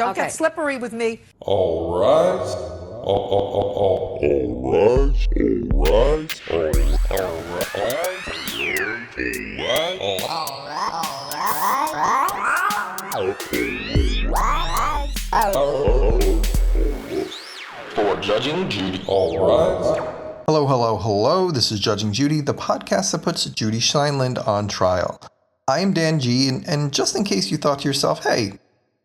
Don't get slippery with me. All right. All right. For Judging Judy. All right. Hello. This is Judging Judy, the podcast that puts Judy Steinland on trial. I am Dan G, and just in case you thought to yourself, hey,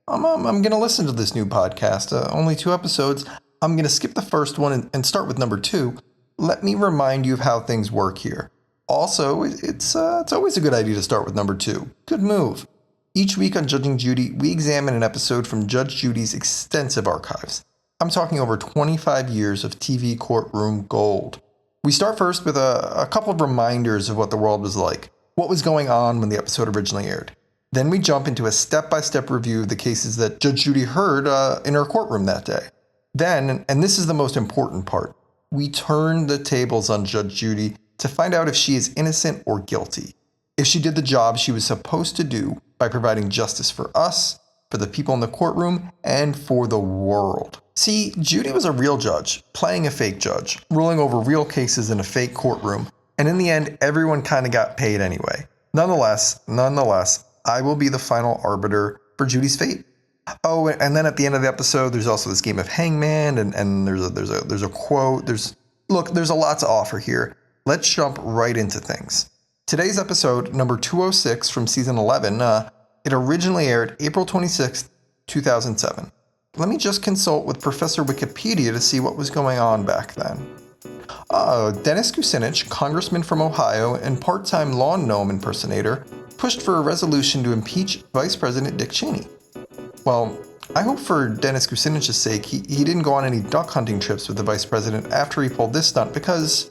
I'm going to listen to this new podcast, only 2 episodes, I'm going to skip the first one and start with number 2, let me remind you of how things work here. Also, it's always a good idea to start with number 2. Good move. Each week on Judging Judy, we examine an episode from Judge Judy's extensive archives. I'm talking over 25 years of TV courtroom gold. We start first with a couple of reminders of what the world was like, what was going on when the episode originally aired. Then we jump into a step-by-step review of the cases that Judge Judy heard in her courtroom that day. Then, and this is the most important part, we turn the tables on Judge Judy to find out if she is innocent or guilty. If she did the job she was supposed to do by providing justice for us, for the people in the courtroom, and for the world. See, Judy was a real judge, playing a fake judge, ruling over real cases in a fake courtroom, and in the end, everyone kind of got paid anyway. Nonetheless, I will be the final arbiter for Judy's fate. Oh, and then at the end of the episode, there's also this game of hangman, and there's a quote. There's a lot to offer here. Let's jump right into things. Today's episode, number 206 from season 11, it originally aired April 26th, 2007. Let me just consult with Professor Wikipedia to see what was going on back then. Dennis Kucinich, congressman from Ohio and part-time lawn gnome impersonator, pushed for a resolution to impeach Vice President Dick Cheney. Well, I hope for Dennis Kucinich's sake he didn't go on any duck hunting trips with the Vice President after he pulled this stunt, because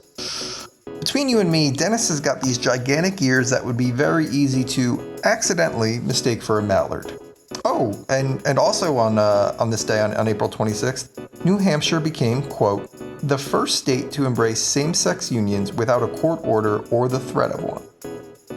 between you and me, Dennis has got these gigantic ears that would be very easy to accidentally mistake for a mallard. Oh, and also on this day, on April 26th, New Hampshire became, quote, the first state to embrace same-sex unions without a court order or the threat of one.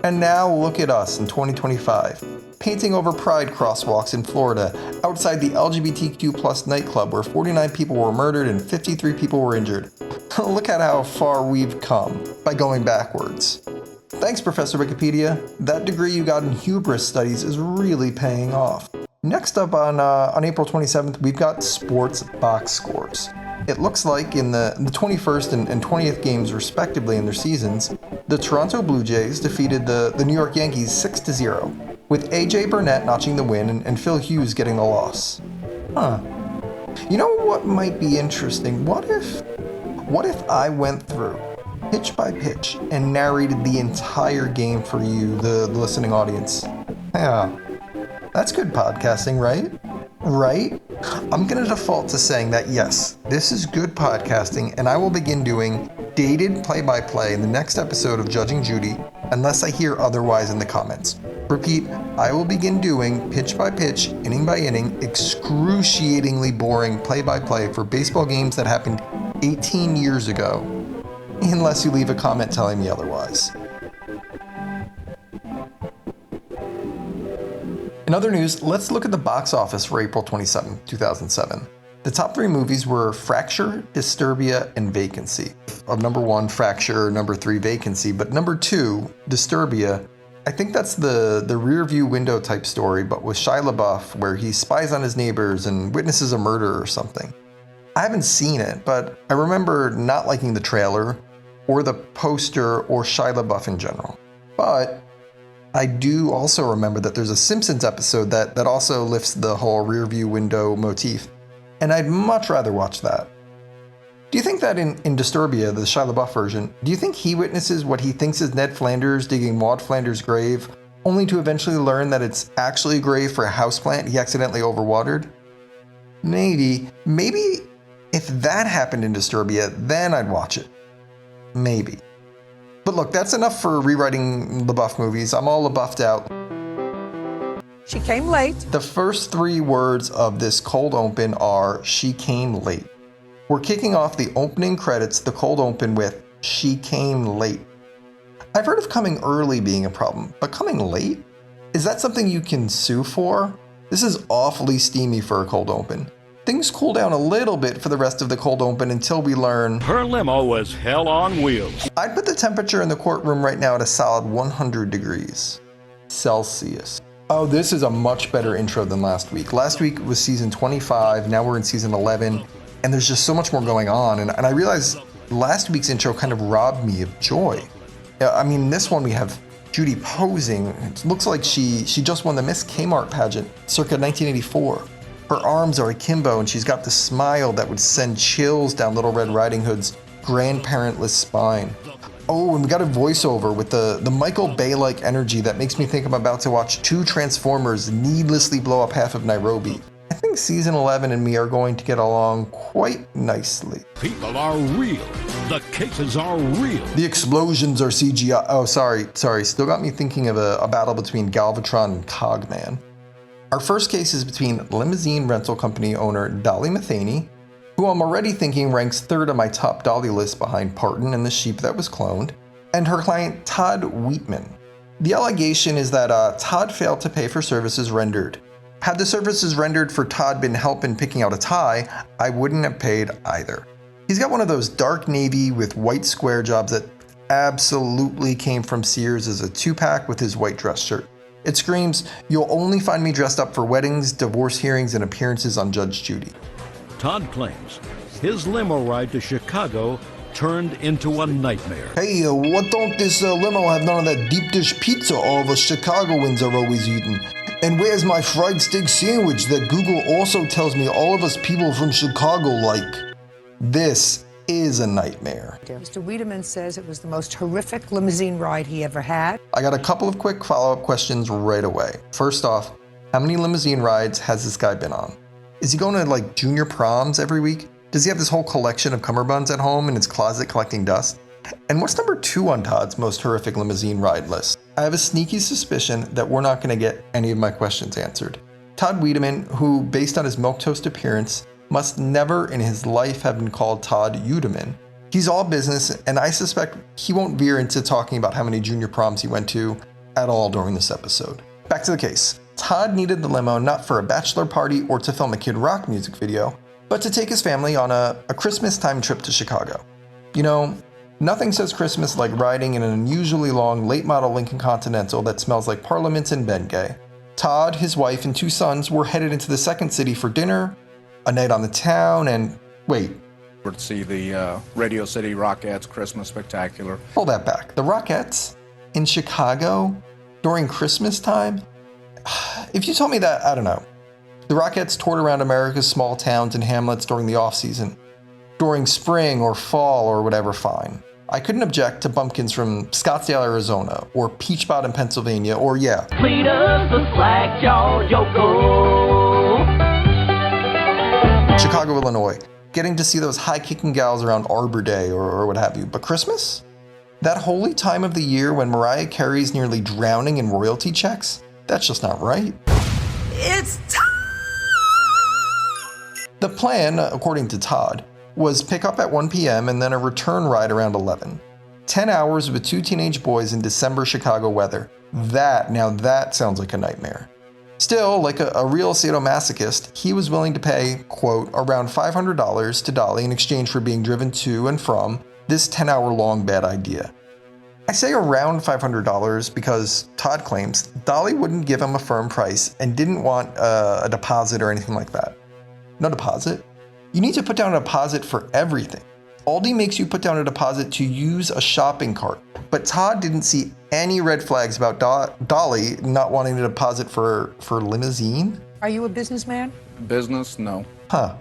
And now look at us in 2025, painting over pride crosswalks in Florida outside the LGBTQ plus nightclub where 49 people were murdered and 53 people were injured. Look at how far we've come by going backwards. Thanks, Professor Wikipedia. That degree you got in hubris studies is really paying off. Next up on April 27th, we've got sports box scores. It looks like in the 21st and 20th games respectively in their seasons, the Toronto Blue Jays defeated the New York Yankees 6-0, with A.J. Burnett notching the win and Phil Hughes getting the loss. You know what might be interesting? What if I went through pitch by pitch and narrated the entire game for you, the listening audience? Yeah, that's good podcasting, right? Right? I'm going to default to saying that yes, this is good podcasting, and I will begin doing dated play-by-play in the next episode of Judging Judy, unless I hear otherwise in the comments. Repeat, I will begin doing pitch-by-pitch, inning-by-inning, excruciatingly boring play-by-play for baseball games that happened 18 years ago, unless you leave a comment telling me otherwise. In other news, let's look at the box office for April 27, 2007. The top 3 movies were Fracture, Disturbia, and Vacancy. Of number 1, Fracture, number 3, Vacancy, but number 2, Disturbia, I think that's the rear view window type story, but with Shia LaBeouf, where he spies on his neighbors and witnesses a murder or something. I haven't seen it, but I remember not liking the trailer, or the poster, or Shia LaBeouf in general. But I do also remember that there's a Simpsons episode that also lifts the whole rear view window motif, and I'd much rather watch that. Do you think that in Disturbia, the Shia LaBeouf version, do you think he witnesses what he thinks is Ned Flanders digging Maud Flanders' grave, only to eventually learn that it's actually a grave for a houseplant he accidentally overwatered? Maybe if that happened in Disturbia, then I'd watch it. Maybe. But look, that's enough for rewriting LaBeouf movies. I'm all LaBeoufed out. She came late. The first 3 words of this cold open are, she came late. We're kicking off the opening credits, the cold open, with, she came late. I've heard of coming early being a problem, but coming late? Is that something you can sue for? This is awfully steamy for a cold open. Things cool down a little bit for the rest of the cold open until we learn her limo was hell on wheels. I'd put the temperature in the courtroom right now at a solid 100 degrees Celsius. Oh, this is a much better intro than last week. Last week was season 25, now we're in season 11, and there's just so much more going on. And I realized last week's intro kind of robbed me of joy. I mean, this one we have Judy posing. It looks like she just won the Miss Kmart pageant circa 1984. Her arms are akimbo and she's got the smile that would send chills down Little Red Riding Hood's grandparentless spine. Oh, and we got a voiceover with the Michael Bay-like energy that makes me think I'm about to watch two Transformers needlessly blow up half of Nairobi. I think season 11 and me are going to get along quite nicely. People are real. The cases are real. The explosions are CGI. Oh, sorry. Still got me thinking of a battle between Galvatron and Cogman. Our first case is between limousine rental company owner Dolly Matheny, who I'm already thinking ranks third on my top Dolly list behind Parton and the sheep that was cloned, and her client Todd Wheatman. The allegation is that Todd failed to pay for services rendered. Had the services rendered for Todd been help in picking out a tie, I wouldn't have paid either. He's got one of those dark navy with white square jobs that absolutely came from Sears as a 2-pack with his white dress shirt. It screams, you'll only find me dressed up for weddings, divorce hearings, and appearances on Judge Judy. Todd claims his limo ride to Chicago turned into a nightmare. Hey, what don't this limo have none of that deep dish pizza all of us Chicagoans are always eating? And where's my fried steak sandwich that Google also tells me all of us people from Chicago like? This is a nightmare. Mr. Wiedemann says it was the most horrific limousine ride he ever had. I got a couple of quick follow-up questions right away. First off, how many limousine rides has this guy been on? Is he going to like junior proms every week? Does he have this whole collection of cummerbunds at home in his closet collecting dust? And what's number 2 on Todd's most horrific limousine ride list? I have a sneaky suspicion that we're not going to get any of my questions answered. Todd Wiedemann, who based on his milquetoast appearance, must never in his life have been called Todd Udeman. He's all business, and I suspect he won't veer into talking about how many junior proms he went to at all during this episode. Back to the case. Todd needed the limo not for a bachelor party or to film a Kid Rock music video, but to take his family on a Christmas time trip to Chicago. You know, nothing says Christmas like riding in an unusually long late model Lincoln Continental that smells like parliaments and Bengay. Todd, his wife, and 2 sons were headed into the second city for dinner, a night on the town, and wait. To see the Radio City Rockettes Christmas Spectacular. Pull that back. The Rockettes in Chicago during Christmas time? If you told me that, I don't know. The Rockettes toured around America's small towns and hamlets during the off-season. During spring or fall or whatever, fine. I couldn't object to bumpkins from Scottsdale, Arizona, or Peach Bottom, Pennsylvania, or yeah. Lead us the slack jaw Yoko. Chicago, Illinois. Getting to see those high-kicking gals around Arbor Day or what have you. But Christmas? That holy time of the year when Mariah Carey's nearly drowning in royalty checks? That's just not right. It's time! The plan, according to Todd, was pick up at 1 p.m. and then a return ride around 11. 10 hours with 2 teenage boys in December Chicago weather. That sounds like a nightmare. Still, like a real sadomasochist, he was willing to pay, quote, around $500 to Dolly in exchange for being driven to and from this 10-hour-long bad idea. I say around $500 because Todd claims Dolly wouldn't give him a firm price and didn't want a deposit or anything like that. No deposit? You need to put down a deposit for everything. Aldi makes you put down a deposit to use a shopping cart, but Todd didn't see any red flags about Dolly not wanting to deposit for limousine? Are you a businessman? Business? No. Huh.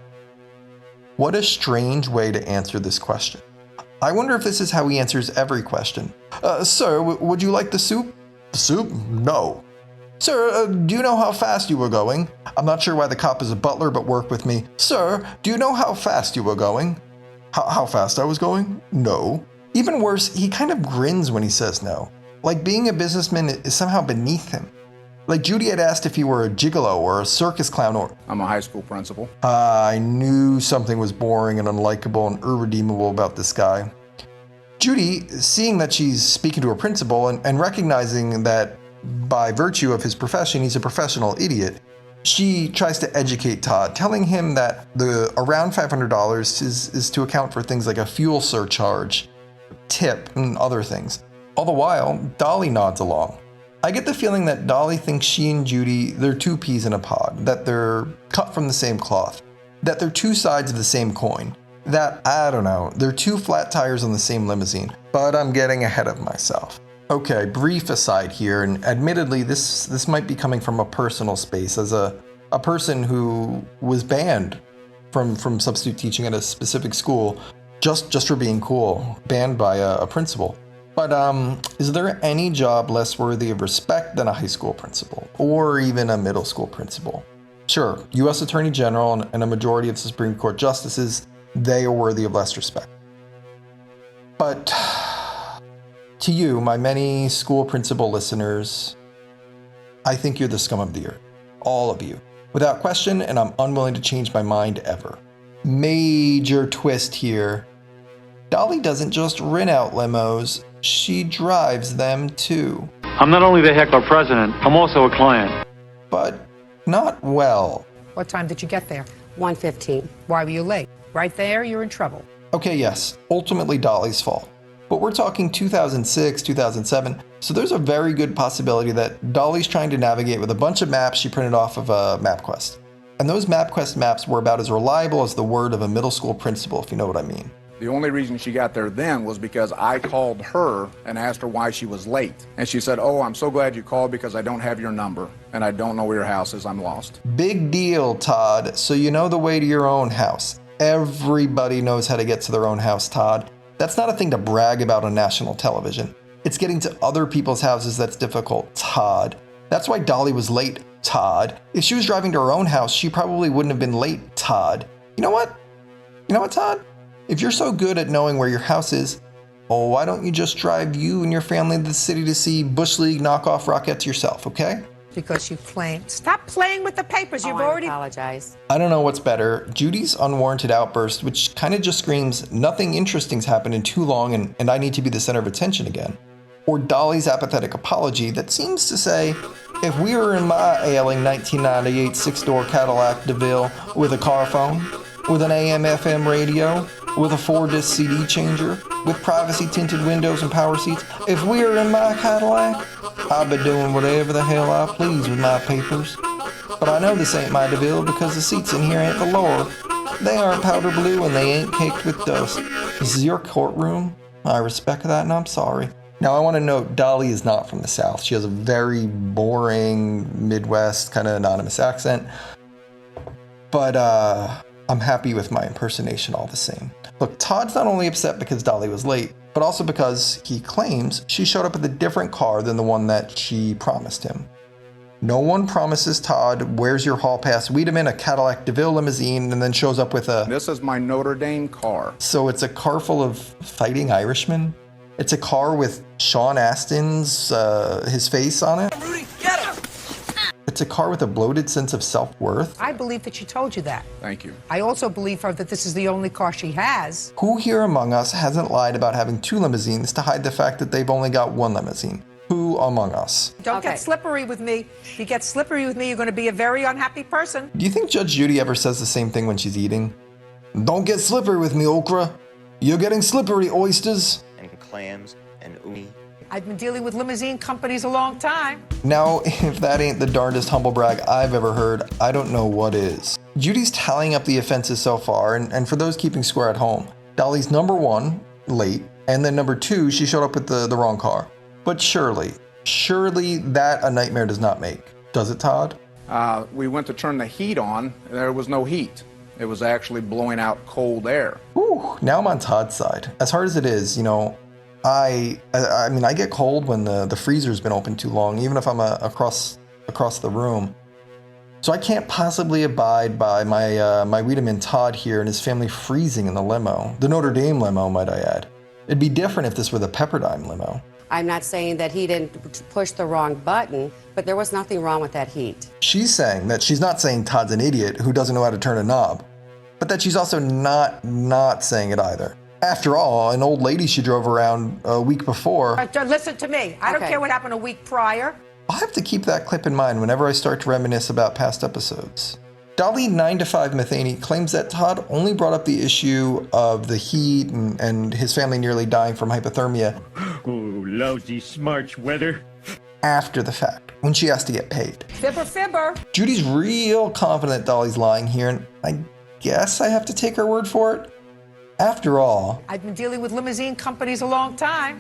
What a strange way to answer this question. I wonder if this is how he answers every question. Sir, would you like the soup? The soup? No. Sir, do you know how fast you were going? I'm not sure why the cop is a butler, but work with me. Sir, do you know how fast you were going? How fast I was going? No. Even worse, he kind of grins when he says no. Like being a businessman is somehow beneath him. Like Judy had asked if he were a gigolo or a circus clown or... I'm a high school principal. I knew something was boring and unlikable and irredeemable about this guy. Judy, seeing that she's speaking to her principal and recognizing that by virtue of his profession he's a professional idiot, She tries to educate Todd, telling him that the around $500 is to account for things like a fuel surcharge, tip, and other things. All the while, Dolly nods along. I get the feeling that Dolly thinks she and Judy, they're two peas in a pod, that they're cut from the same cloth, that they're two sides of the same coin, that, I don't know, they're two flat tires on the same limousine, but I'm getting ahead of myself. Okay, brief aside here, and admittedly this might be coming from a personal space as a person who was banned from substitute teaching at a specific school just for being cool, banned by a principal. But is there any job less worthy of respect than a high school principal, or even a middle school principal? Sure, U.S. Attorney General and a majority of Supreme Court justices, they are worthy of less respect. But to you, my many school principal listeners, I think you're the scum of the earth. All of you. Without question, and I'm unwilling to change my mind ever. Major twist here. Dolly doesn't just rent out limos, she drives them too. I'm not only the heckler president, I'm also a client. But not well. What time did you get there? 1:15. Why were you late? Right there, you're in trouble. Okay, yes, ultimately Dolly's fault. But we're talking 2006, 2007, so there's a very good possibility that Dolly's trying to navigate with a bunch of maps she printed off of MapQuest. And those MapQuest maps were about as reliable as the word of a middle school principal, if you know what I mean. The only reason she got there then was because I called her and asked her why she was late. And she said, "Oh, I'm so glad you called because I don't have your number and I don't know where your house is. I'm lost." Big deal, Todd. So you know the way to your own house. Everybody knows how to get to their own house, Todd. That's not a thing to brag about on national television. It's getting to other people's houses that's difficult, Todd. That's why Dolly was late, Todd. If she was driving to her own house, she probably wouldn't have been late, Todd. You know what? Todd? If you're so good at knowing where your house is, well, why don't you just drive you and your family to the city to see Bush League knockoff Rockettes yourself, okay? Because you claim. Stop playing with the papers. You've already. I apologize. I don't know what's better, Judy's unwarranted outburst, which kind of just screams, nothing interesting's happened in too long and I need to be the center of attention again. Or Dolly's apathetic apology that seems to say, if we were in my ailing 1998 six-door Cadillac DeVille with a car phone, with an AM/FM radio, with a 4-disc CD changer, with privacy-tinted windows and power seats, if we were in my Cadillac, I'd be doing whatever the hell I please with my papers. But I know this ain't my DeVille because the seats in here ain't velour. They aren't powder blue and they ain't caked with dust. This is your courtroom. I respect that and I'm sorry. Now I want to note Dolly is not from the South. She has a very boring Midwest kind of anonymous accent. But I'm happy with my impersonation all the same. Look, Todd's not only upset because Dolly was late, but also because he claims she showed up with a different car than the one that she promised him. No one promises Todd, "Where's your hall pass?" Wiedemann a Cadillac DeVille limousine and then shows up with a... This is my Notre Dame car. So it's a car full of fighting Irishmen? It's a car with Sean Astin's, his face on it? Rudy, get him! It's a car with a bloated sense of self-worth? I believe that she told you that. Thank you. I also believe her that this is the only car she has. Who here among us hasn't lied about having two limousines to hide the fact that they've only got one limousine? Who among us? Don't Okay. get slippery with me. If you get slippery with me, you're going to be a very unhappy person. Do you think Judge Judy ever says the same thing when she's eating? Don't get slippery with me, okra. You're getting slippery, oysters. And clams and uni. I've been dealing with limousine companies a long time. Now, if that ain't the darndest humble brag I've ever heard, I don't know what is. Judy's tallying up the offenses so far, and for those keeping score at home, Dolly's number 1, late, and then number 2, she showed up with the wrong car. But surely that a nightmare does not make. Does it, Todd? We went to turn the heat on, and there was no heat. It was actually blowing out cold air. Whew, now I'm on Todd's side. As hard as it is, I mean, I get cold when the freezer's been open too long, even if I'm across the room. So I can't possibly abide by my Wiedemann Todd here and his family freezing in the limo. The Notre Dame limo, might I add. It'd be different if this were the Pepperdine limo. I'm not saying that he didn't push the wrong button, but there was nothing wrong with that heat. She's saying that she's not saying Todd's an idiot who doesn't know how to turn a knob, but that she's also not saying it either. After all, an old lady she drove around a week before. Listen to me. I don't Okay. care what happened a week prior. I'll have to keep that clip in mind whenever I start to reminisce about past episodes. Dolly 9to5 Matheny claims that Todd only brought up the issue of the heat and his family nearly dying from hypothermia. Oh, lousy smarch weather. After the fact, when she has to get paid. Fibber, fibber. Judy's real confident Dolly's lying here, and I guess I have to take her word for it. After all, I've been dealing with limousine companies a long time.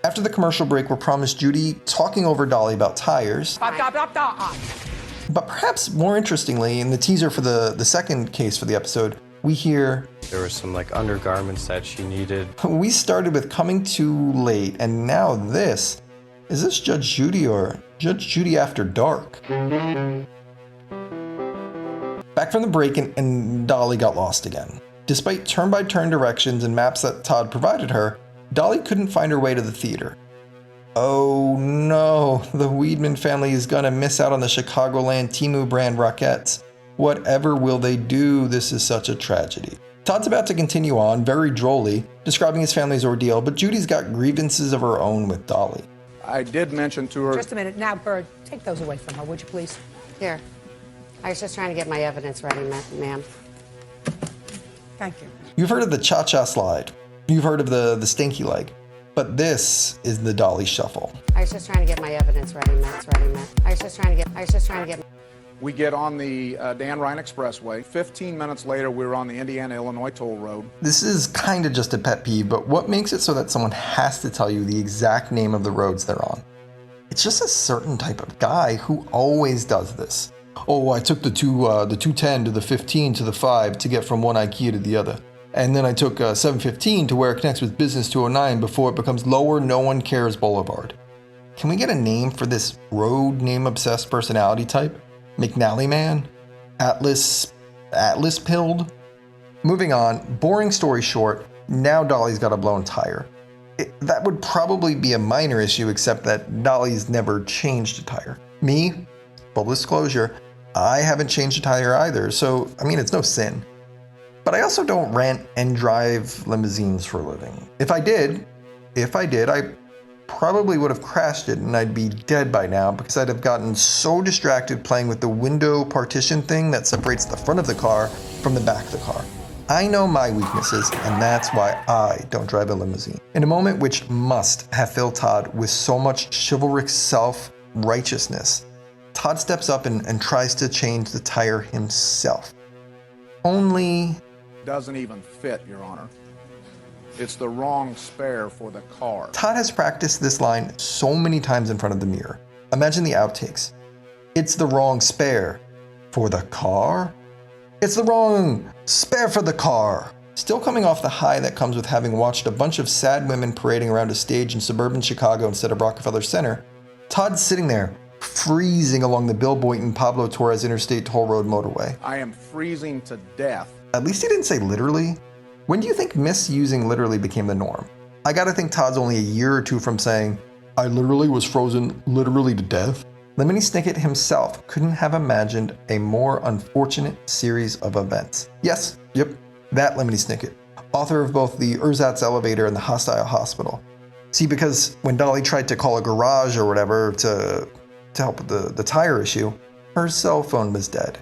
After the commercial break, we're promised Judy talking over Dolly about tires. But perhaps more interestingly, in the teaser for the second case for the episode, we hear there were some undergarments that she needed. We started with coming too late, and now this. Is this Judge Judy or Judge Judy After Dark? Back from the break, and Dolly got lost again. Despite turn-by-turn directions and maps that Todd provided her, Dolly couldn't find her way to the theater. Oh no, the Weidman family is gonna miss out on the Chicagoland Temu brand Rockettes. Whatever will they do? This is such a tragedy. Todd's about to continue on, very drolly, describing his family's ordeal, but Judy's got grievances of her own with Dolly. I did mention to her... Just a minute. Now, Bird, take those away from her, would you please? Here. I was just trying to get my evidence ready, ma'am. Thank you. You've heard of the cha-cha slide. You've heard of the stinky leg. But this is the Dolly shuffle. I was just trying to get my evidence ready, ma'am. I was just trying to get... We get on the Dan Ryan Expressway. 15 minutes later, we were on the Indiana-Illinois toll road. This is kind of just a pet peeve, but what makes it so that someone has to tell you the exact name of the roads they're on? It's just a certain type of guy who always does this. Oh, I took the 210 to the 15 to the 5 to get from one IKEA to the other. And then I took 715 to where it connects with Business 209 before it becomes Lower No One Cares Boulevard. Can we get a name for this road name-obsessed personality type? McNally Man? Atlas Pilled? Moving on, boring story short, now Dolly's got a blown tire. That would probably be a minor issue, except that Dolly's never changed a tire. Me, full disclosure, I haven't changed a tire either, so it's no sin. But I also don't rent and drive limousines for a living. If I did, I probably would have crashed it and I'd be dead by now because I'd have gotten so distracted playing with the window partition thing that separates the front of the car from the back of the car. I know my weaknesses, and that's why I don't drive a limousine. In a moment which must have filled Todd with so much chivalric self-righteousness, Todd steps up and tries to change the tire himself. Only... doesn't even fit, Your Honor. It's the wrong spare for the car. Todd has practiced this line so many times in front of the mirror. Imagine the outtakes. It's the wrong spare for the car? It's the wrong spare for the car. Still coming off the high that comes with having watched a bunch of sad women parading around a stage in suburban Chicago instead of Rockefeller Center, Todd's sitting there, freezing along the Bill Boynton Pablo Torres Interstate Toll Road motorway. I am freezing to death. At least he didn't say literally. When do you think misusing literally became the norm? I gotta think Todd's only a year or two from saying, I literally was frozen literally to death. Lemony Snicket himself couldn't have imagined a more unfortunate series of events. Yes, yep, that Lemony Snicket, author of both the Ersatz Elevator and the Hostile Hospital. See, because when Dolly tried to call a garage or whatever to help with the tire issue, her cell phone was dead.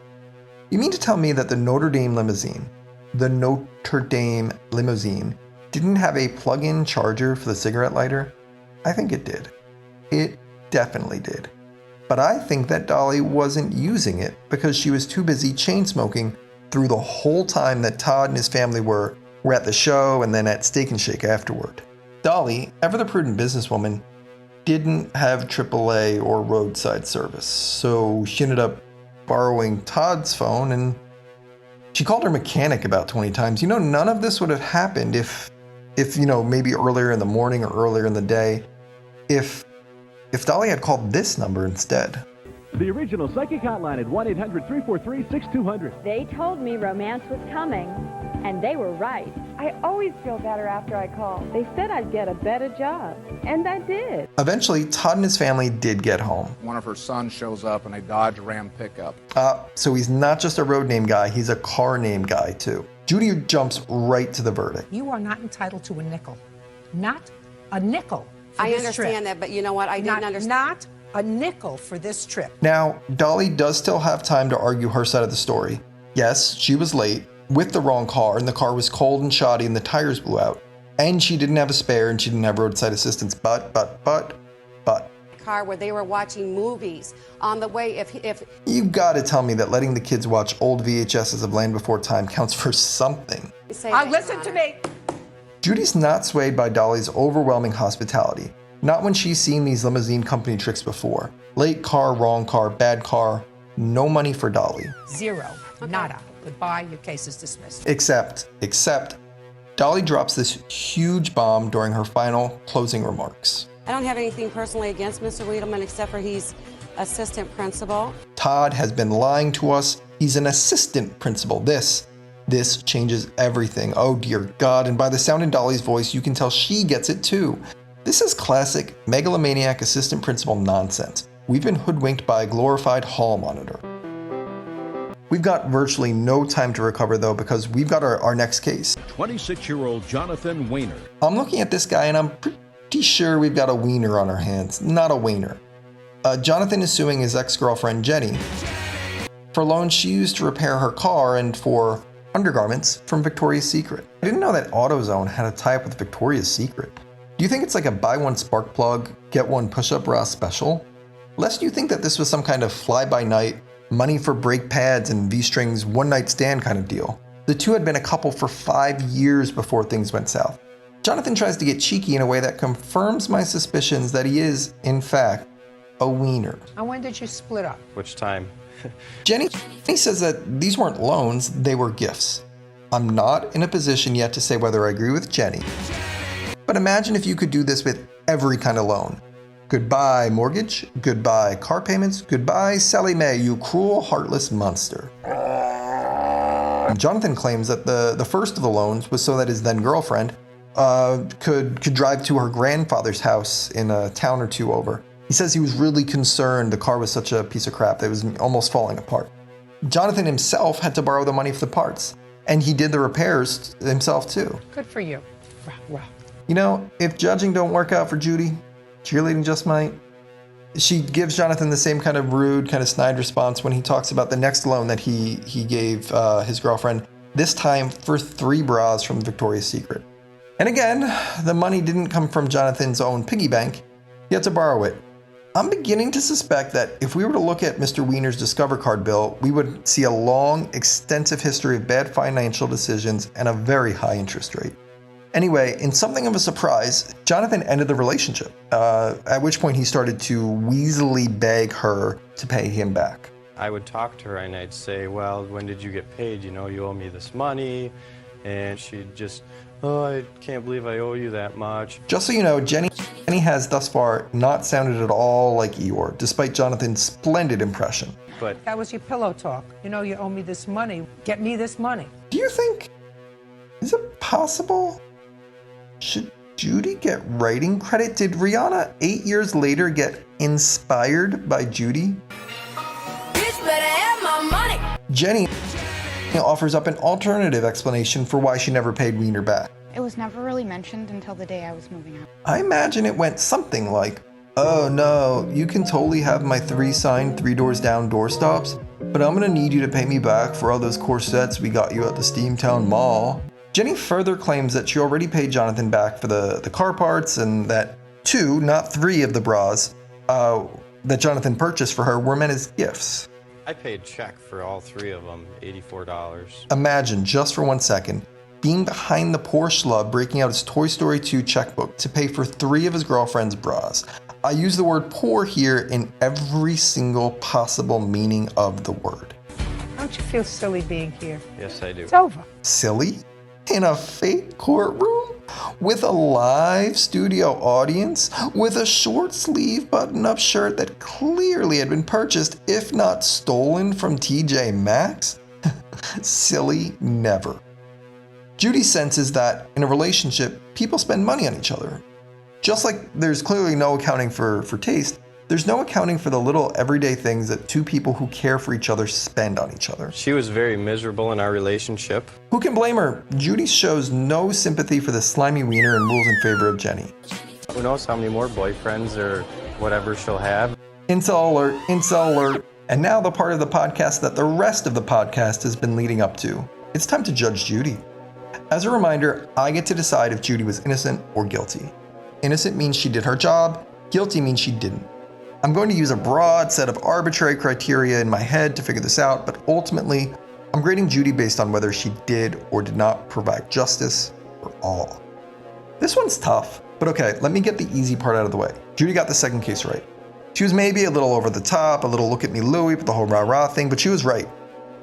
You mean to tell me that the Notre Dame limousine didn't have a plug-in charger for the cigarette lighter? I think it did. It definitely did. But I think that Dolly wasn't using it because she was too busy chain smoking through the whole time that Todd and his family were at the show and then at Steak and Shake afterward. Dolly, ever the prudent businesswoman, didn't have AAA or roadside service, so she ended up borrowing Todd's phone, and she called her mechanic about 20 times. None of this would have happened if maybe earlier in the morning or earlier in the day, if Dolly had called this number instead. The original psychic hotline at 1-800-343-6200. They told me romance was coming, and they were right. I always feel better after I call. They said I'd get a better job, and I did. Eventually, Todd and his family did get home. One of her sons shows up in a Dodge Ram pickup. So he's not just a road name guy, he's a car name guy too. Judy jumps right to the verdict. You are not entitled to a nickel. Not a nickel I this understand trip. that, but you know what? I didn't understand. Not a nickel for this trip. Now, Dolly does still have time to argue her side of the story. Yes, she was late, with the wrong car, and the car was cold and shoddy and the tires blew out. And she didn't have a spare and she didn't have roadside assistance, but. Car where they were watching movies on the way. If You gotta tell me that letting the kids watch old VHSs of Land Before Time counts for something. Listen to me. Judy's not swayed by Dolly's overwhelming hospitality. Not when she's seen these limousine company tricks before. Late car, wrong car, bad car. No money for Dolly. Zero. Nada. Goodbye. Your case is dismissed. Except, Dolly drops this huge bomb during her final closing remarks. I don't have anything personally against Mr. Wiedemann except for he's assistant principal. Todd has been lying to us. He's an assistant principal. This changes everything. Oh dear God. And by the sound in Dolly's voice, you can tell she gets it too. This is classic megalomaniac assistant principal nonsense. We've been hoodwinked by a glorified hall monitor. We've got virtually no time to recover though because we've got our next case. 26-year-old Jonathan Weiner. I'm looking at this guy and I'm pretty sure we've got a wiener on our hands, not a wiener. Jonathan is suing his ex-girlfriend Jenny for loans she used to repair her car and for undergarments from Victoria's Secret. I didn't know that AutoZone had a tie-up with Victoria's Secret. Do you think it's like a buy one spark plug, get one push-up bra special? Lest you think that this was some kind of fly-by-night, money for brake pads and V-strings one-night stand kind of deal. The two had been a couple for 5 years before things went south. Jonathan tries to get cheeky in a way that confirms my suspicions that he is, in fact, a wiener. And when did you split up? Which time? Jenny says that these weren't loans, they were gifts. I'm not in a position yet to say whether I agree with Jenny. But imagine if you could do this with every kind of loan. Goodbye mortgage, goodbye car payments, goodbye Sally Mae, you cruel, heartless monster. Jonathan claims that the first of the loans was so that his then girlfriend could drive to her grandfather's house in a town or two over. He says he was really concerned the car was such a piece of crap that it was almost falling apart. Jonathan himself had to borrow the money for the parts, and he did the repairs himself too. Good for you. Wow. You know, if judging don't work out for Judy, cheerleading just might. She gives Jonathan the same kind of rude, kind of snide response when he talks about the next loan that he gave his girlfriend, this time for 3 bras from Victoria's Secret. And again, the money didn't come from Jonathan's own piggy bank. He had to borrow it. I'm beginning to suspect that if we were to look at Mr. Weiner's Discover card bill, we would see a long, extensive history of bad financial decisions and a very high interest rate. Anyway, in something of a surprise, Jonathan ended the relationship, at which point he started to weaselly beg her to pay him back. I would talk to her and I'd say, well, when did you get paid? You know, you owe me this money. And she'd just, oh, I can't believe I owe you that much. Just so you know, Jenny has thus far not sounded at all like Eeyore, despite Jonathan's splendid impression. But that was your pillow talk. You know, you owe me this money. Get me this money. Do you think, is it possible? Should Judy get writing credit? Did Rihanna 8 years later get inspired by Judy? Bitch better have my money. Jenny offers up an alternative explanation for why she never paid Weiner back. It was never really mentioned until the day I was moving out. I imagine it went something like, oh no, you can totally have my 3 signed 3 doors down doorstops, but I'm gonna need you to pay me back for all those corsets we got you at the Steamtown Mall. Jenny further claims that she already paid Jonathan back for the car parts and that 2, not 3 of the bras that Jonathan purchased for her were meant as gifts. I paid check for all 3 of them, $84. Imagine, just for 1 second, being behind the poor schlub breaking out his Toy Story 2 checkbook to pay for 3 of his girlfriend's bras. I use the word poor here in every single possible meaning of the word. Don't you feel silly being here? Yes, I do. It's over. Silly? In a fake courtroom? With a live studio audience? With a short sleeve button-up shirt that clearly had been purchased, if not stolen from TJ Maxx? Silly never. Judy senses that in a relationship, people spend money on each other. Just like there's clearly no accounting for taste, there's no accounting for the little everyday things that 2 people who care for each other spend on each other. She was very miserable in our relationship. Who can blame her? Judy shows no sympathy for the slimy wiener and rules in favor of Jenny. Who knows how many more boyfriends or whatever she'll have. Incel alert, incel alert. And now the part of the podcast that the rest of the podcast has been leading up to. It's time to judge Judy. As a reminder, I get to decide if Judy was innocent or guilty. Innocent means she did her job, guilty means she didn't. I'm going to use a broad set of arbitrary criteria in my head to figure this out, but ultimately, I'm grading Judy based on whether she did or did not provide justice for all. This one's tough, but okay, let me get the easy part out of the way. Judy got the second case right. She was maybe a little over the top, a little look at me Louie with the whole rah-rah thing, but she was right.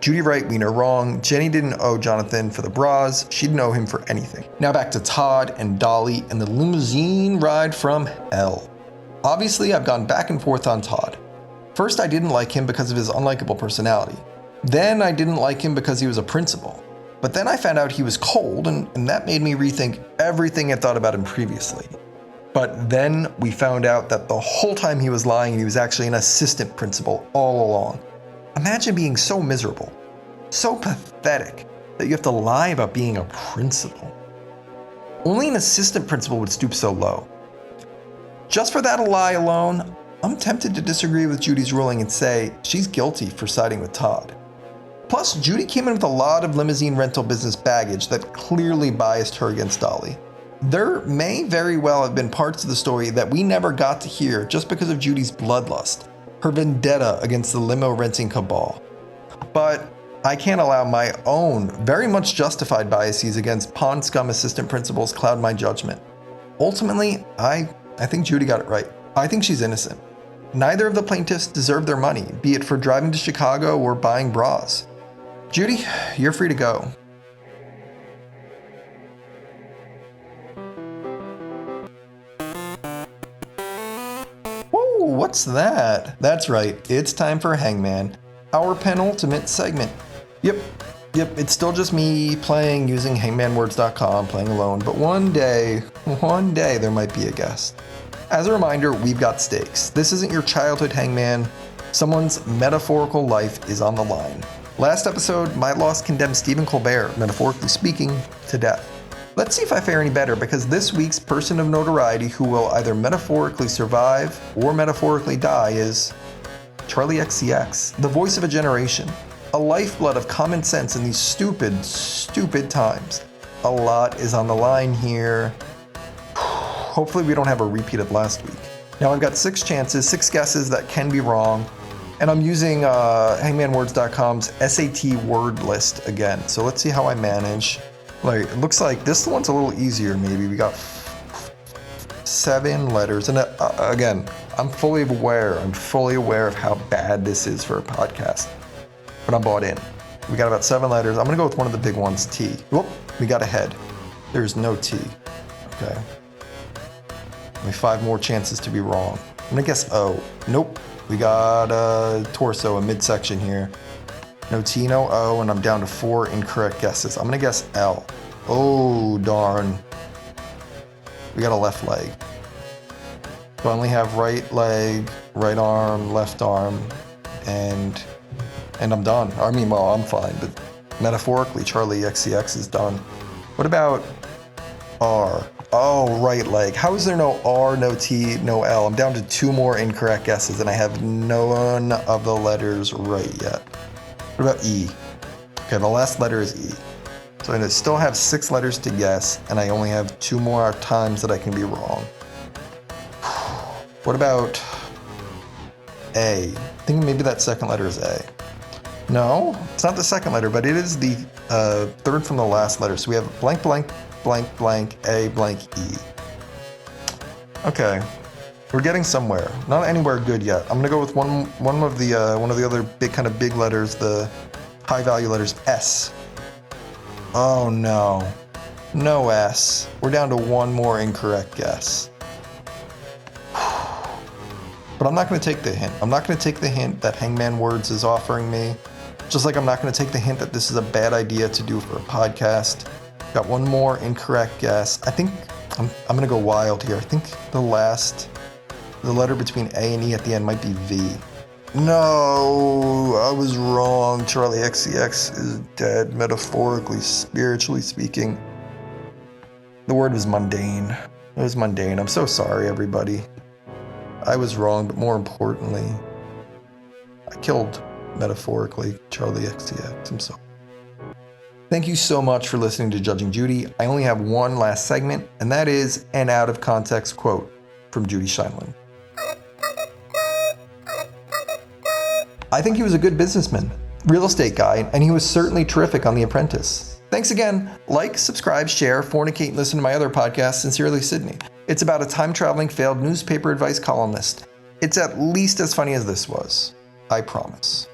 Judy right, Wiener wrong. Jenny didn't owe Jonathan for the bras. She didn't owe him for anything. Now back to Todd and Dolly and the limousine ride from hell. Obviously, I've gone back and forth on Todd. First, I didn't like him because of his unlikable personality. Then I didn't like him because he was a principal. But then I found out he was cold, and that made me rethink everything I thought about him previously. But then we found out that the whole time he was lying, he was actually an assistant principal all along. Imagine being so miserable, so pathetic, that you have to lie about being a principal. Only an assistant principal would stoop so low. Just for that lie alone, I'm tempted to disagree with Judy's ruling and say she's guilty for siding with Todd. Plus, Judy came in with a lot of limousine rental business baggage that clearly biased her against Dolly. There may very well have been parts of the story that we never got to hear just because of Judy's bloodlust, her vendetta against the limo renting cabal. But I can't allow my own, very much justified biases against pond scum assistant principals cloud my judgment. Ultimately, I think Judy got it right. I think she's innocent. Neither of the plaintiffs deserve their money, be it for driving to Chicago or buying bras. Judy, you're free to go. Whoa, what's that? That's right, it's time for Hangman, our penultimate segment. Yep, it's still just me playing using hangmanwords.com, playing alone, but one day there might be a guest. As a reminder, we've got stakes. This isn't your childhood hangman. Someone's metaphorical life is on the line. Last episode, my loss condemned Stephen Colbert, metaphorically speaking, to death. Let's see if I fare any better, because this week's person of notoriety who will either metaphorically survive or metaphorically die is Charlie XCX, the voice of a generation, a lifeblood of common sense in these stupid times. A lot is on the line here. Hopefully we don't have a repeat of last week. Now I've got 6 chances, 6 guesses that can be wrong, and I'm using hangmanwords.com's SAT word list again. So let's see how I manage. It looks like this one's a little easier maybe. We got 7 letters, and again, I'm fully aware of how bad this is for a podcast, but I'm bought in. We got about 7 letters. I'm gonna go with one of the big ones, T. Whoop, we got a head. There's no T. Okay. Only 5 more chances to be wrong. I'm gonna guess O. Nope. We got a torso, a midsection here. No T, no O, and I'm down to 4 incorrect guesses. I'm gonna guess L. Oh, darn. We got a left leg. So I only have right leg, right arm, left arm, and I'm done. I mean, well, I'm fine, but metaphorically, Charlie XCX is done. What about R? Oh, right leg. How is there no R, no T, no L? I'm down to 2 more incorrect guesses, and I have none of the letters right yet. What about E? Okay, the last letter is E. So I still have 6 letters to guess, and I only have 2 more times that I can be wrong. What about A? I think maybe that second letter is A. No, it's not the second letter, but it is the third from the last letter. So we have blank, blank, blank, blank, A, blank, E. Okay, we're getting somewhere. Not anywhere good yet. I'm gonna go with one of the other big letters, the high value letters, S. Oh no, no S. We're down to 1 more incorrect guess. But I'm not gonna take the hint. I'm not gonna take the hint that Hangman Words is offering me. Just like I'm not gonna take the hint that this is a bad idea to do for a podcast. Got 1 more incorrect guess. I think I'm gonna go wild here. I think the letter between A and E at the end might be V. No, I was wrong. Charlie XCX is dead, metaphorically, spiritually speaking. The word was mundane. It was mundane. I'm so sorry, everybody. I was wrong, but more importantly, I killed, metaphorically, Charlie XTX. I'm sorry. Thank you so much for listening to Judging Judy. I only have one last segment, and that is an out-of-context quote from Judy Steinlein. I think he was a good businessman, real estate guy, and he was certainly terrific on The Apprentice. Thanks again. Like, subscribe, share, fornicate, and listen to my other podcast, Sincerely Sydney. It's about a time-traveling failed newspaper advice columnist. It's at least as funny as this was. I promise.